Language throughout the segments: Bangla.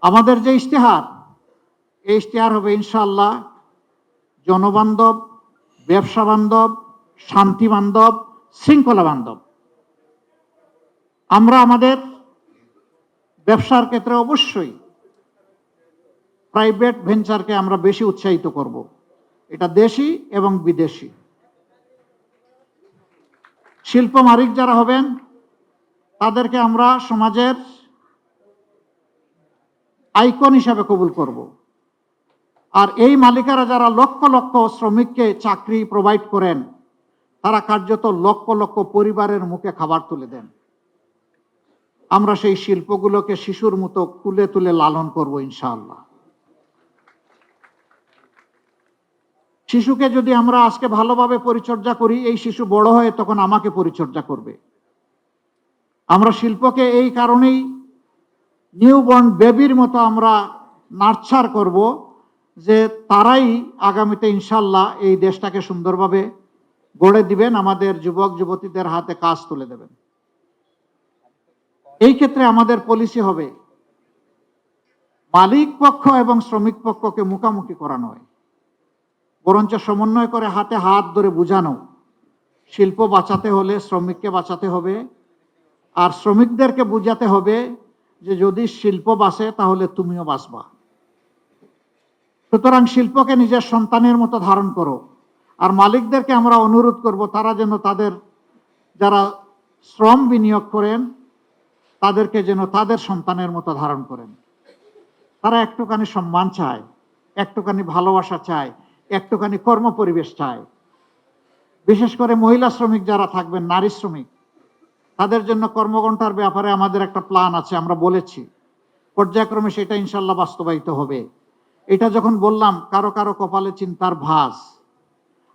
আমাদের যে ইশতেহার, এই ইশতেহার হবে ইনশাআল্লাহ জনবান্ধব, ব্যবসা বান্ধব, শান্তি বান্ধব, শৃঙ্খলা বান্ধব। আমরা আমাদের ব্যবসার ক্ষেত্রে অবশ্যই প্রাইভেট ভেঞ্চারকে আমরা বেশি উৎসাহিত করব, এটা দেশি এবং বিদেশি। শিল্প মালিক যারা হবেন তাদেরকে আমরা সমাজের আইকন হিসাবে কবুল করব। আর এই মালিকেরা যারা লক্ষ লক্ষ শ্রমিককে চাকরি প্রোভাইড করেন, তারা কার্যত লক্ষ লক্ষ পরিবারের মুখে খাবার তুলে দেন। আমরা সেই শিল্পগুলোকে শিশুর মতো তুলে তুলে লালন করব ইনশাআল্লাহ। শিশুকে যদি আমরা আজকে ভালোভাবে পরিচর্যা করি, এই শিশু বড় হয়ে তখন আমাকে পরিচর্যা করবে। আমরা শিল্পকে এই কারণেই নিউবর্ন বেবির মতো আমরা নার্চার করব যে তারাই আগামীতে ইনশাল্লাহ এই দেশটাকে সুন্দরভাবে গড়ে দিবেন, আমাদের যুবক যুবতীদের হাতে কাজ তুলে দেবেন। এই ক্ষেত্রে আমাদের পলিসি হবে মালিক পক্ষ এবং শ্রমিক পক্ষকে মুখামুখি করা নয়, বরঞ্চ সমন্বয় করে হাতে হাত ধরে বুঝানো। শিল্প বাঁচাতে হলে শ্রমিককে বাঁচাতে হবে, আর শ্রমিকদেরকে বুঝাতে হবে যে যদি শিল্প বাঁচে তাহলে তুমিও বাঁচবা। সুতরাং শিল্পকে নিজের সন্তানের মতো ধারণ করো। আর মালিকদেরকে আমরা অনুরোধ করব তারা যেন তাদের যারা শ্রম বিনিয়োগ করেন তাদেরকে যেন তাদের সন্তানের মতো ধারণ করেন। তারা একটুখানি সম্মান চায়, একটুখানি ভালোবাসা চায়, একটুখানি কর্ম পরিবেশ চায়। বিশেষ করে মহিলা শ্রমিক যারা থাকবেন, নারী শ্রমিক, তাদের জন্য কর্মঘণ্টার ব্যাপারে আমাদের একটা প্ল্যান আছে, আমরা বলেছি। পর্যায়ক্রমে সেটা ইনশাল্লাহ বাস্তবায়িত হবে। এটা যখন বললাম, কারো কারো কপালে চিন্তার ভাঁজ,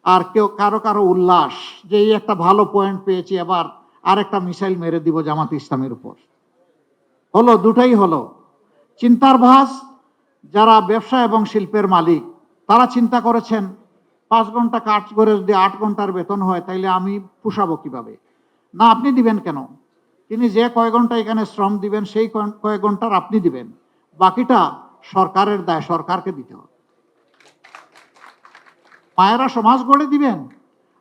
আর কেউ কারো কারো উল্লাস যে এই একটা ভালো পয়েন্ট পেয়েছি, এবার আর একটা মিসাইল মেরে দিব জামাত ইসলামের উপর। হলো, দুটাই হলো। চিন্তার ভাঁজ যারা ব্যবসা এবং শিল্পের মালিক, তারা চিন্তা করেছেন 5 ঘন্টা কাজ করে যদি 8 ঘন্টার বেতন হয় তাইলে আমি পোষাবো কিভাবে? না, আপনি দিবেন কেন? তিনি যে কয় ঘন্টা এখানে শ্রম দিবেন সেই কয়েক ঘন্টার আপনি দিবেন, বাকিটা সরকারের দায়, সরকারকে দিতে হবে। মায়েরা সমাজ গড়ে দিবেন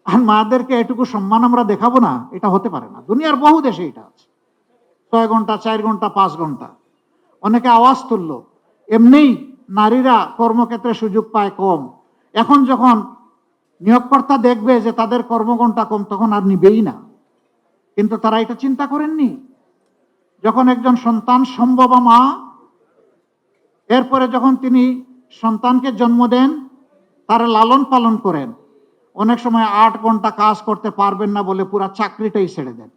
আর মায়েদেরকে এটুকু সম্মান আমরা দেখাবো না, এটা হতে পারে না। দুনিয়ার বহু দেশে এটা আছে, 6 ঘন্টা, 4 ঘন্টা, 5 ঘন্টা। অনেকে আওয়াজ তুললো, এমনিই নারীরা কর্মক্ষেত্রে সুযোগ পায় কম, এখন যখন নিয়োগকর্তা দেখবে যে তাদের কর্মঘণ্টা কম তখন আর নিবেই না। কিন্তু তারা এটা চিন্তা করেননি। যখন একজন সন্তান সম্ভবা মা, এরপরে যখন তিনি সন্তানকে জন্ম দেন, তারা লালন পালন করেন, অনেক সময় 8 ঘন্টা কাজ করতে পারবেন না বলে পুরা চাকরিটাই ছেড়ে দেন।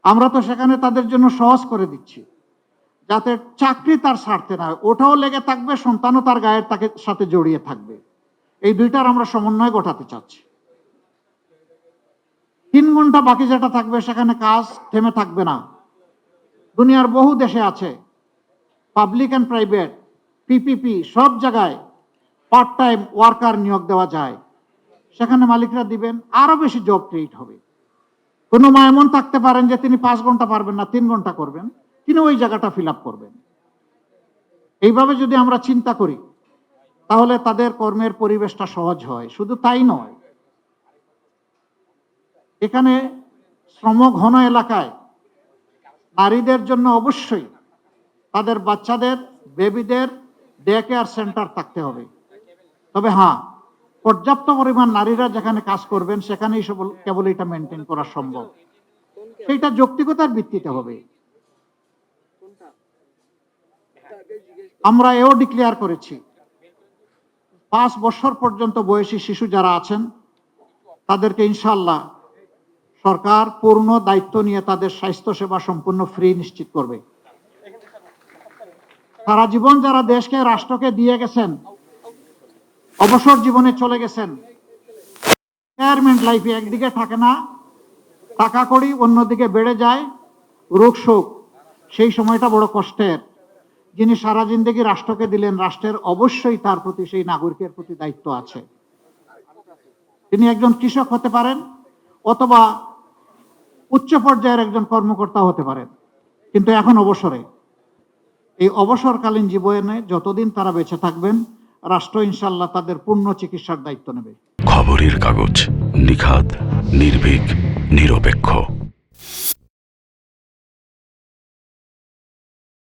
আমরা তো সেখানে তাদের জন্য সহজ করে দিচ্ছি যাতে চাকরি তার ছাড়তে না হয়, ওটাও লেগে থাকবে, সন্তানও তার গায়ের তাকে সাথে জড়িয়ে থাকবে। এই দুইটার আমরা সমন্বয় ঘটাতে চাচ্ছি। 3 ঘন্টা বাকি যেটা থাকবে সেখানে কাজ থেমে থাকবে না। দুনিয়ার বহু দেশে আছে, পাবলিক অ্যান্ড প্রাইভেট, পিপিপি, সব জায়গায় পার্ট টাইম ওয়ার্কার নিয়োগ দেওয়া যায়। সেখানে মালিকরা দিবেন, আরো বেশি জব ক্রিয়েট হবে। কোনো মা এমন থাকতে পারেন যে তিনি 5 ঘন্টা পারবেন না, 3 ঘন্টা করবেন, তিনি ওই জায়গাটা ফিল আপ করবেন। এইভাবে যদি আমরা চিন্তা করি তাহলে তাদের কর্মের পরিবেশটা সহজ হয়। শুধু তাই নয়, এখানে শ্রমঘন এলাকায় নারীদের জন্য অবশ্যই তাদের বাচ্চাদের, বেবিদের ডে কেয়ার সেন্টার থাকতে হবে। তবে হ্যাঁ, পর্যাপ্ত পরিমাণ নারীরা যেখানে কাজ করবেন সেখানেই কেবল এটা মেনটেন করা সম্ভব। সেইটা যৌক্তিকতার ভিত্তিতে হবে। আমরা এও ডিক্লেয়ার করেছি 5 বছর পর্যন্ত বয়সী শিশু যারা আছেন তাদেরকে ইনশাআল্লাহ সরকার পূর্ণ দায়িত্ব নিয়ে তাদের স্বাস্থ্য সেবা সম্পূর্ণ ফ্রি নিশ্চিত করবে। সারা জীবন যারা দেশকে, রাষ্ট্রকে দিয়ে গেছেন, অবসর জীবনে চলে গেছেন, রিটায়ারমেন্ট লাইফে একদিকে থাকে না, টাকা কড়ি অন্যদিকে বেড়ে যায়, রোগ শোক, সেই সময়টা বড় কষ্টের। যিনি সারা জিন্দেগি রাষ্ট্রকে দিলেন, রাষ্ট্রের অবশ্যই তার প্রতি, সেই নাগরিকের প্রতি দায়িত্ব আছে। তিনি একজন কৃষক হতে পারেন অথবা উচ্চ পর্যায়ের একজন কর্মকর্তা হতে পারেন, কিন্তু এখন অবসরে। এই অবসরকালীন জীবনে যতদিন তারা বেঁচে থাকবেন, রাষ্ট্র ইনশাল্লাহ তাদের পূর্ণ চিকিৎসার দায়িত্ব নেবে। খবরের কাগজ, নিখাদ, নির্ভীক, নিরপেক্ষ।